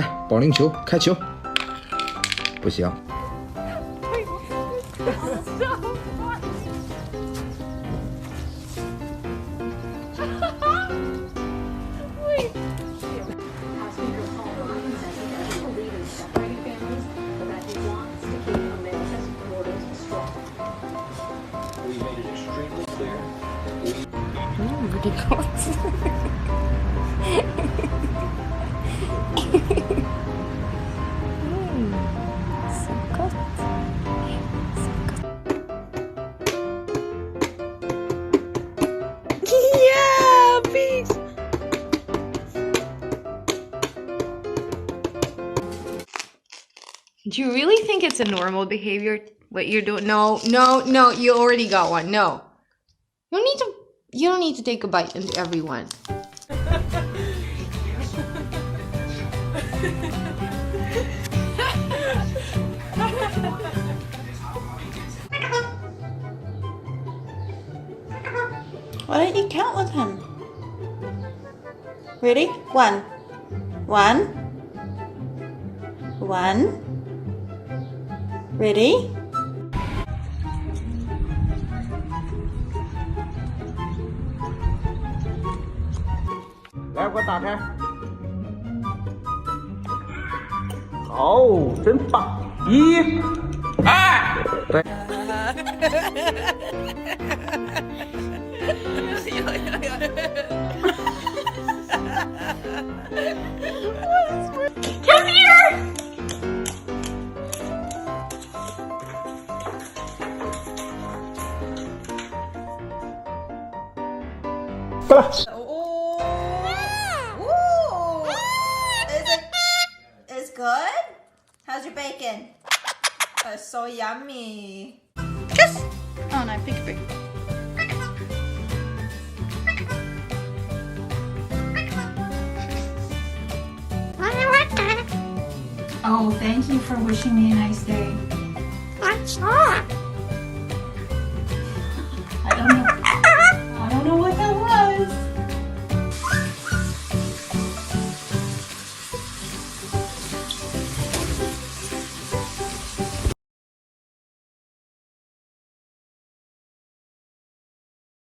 哎，保龄球，开球。不行。Yeah, peace. Do you really think it's a normal behavior what you're doing? No, no, no, you already got one. No. You don't need to take a bite into everyone. Why don't you count with him? Ready? 1. 1. 1. Ready?来，给我打开。哦，真棒！1、2，对。Come here! Ooh. Is it good? How's your bacon? It's so yummy. Kiss! Oh no, pick. Oh, thank you for wishing me a nice day.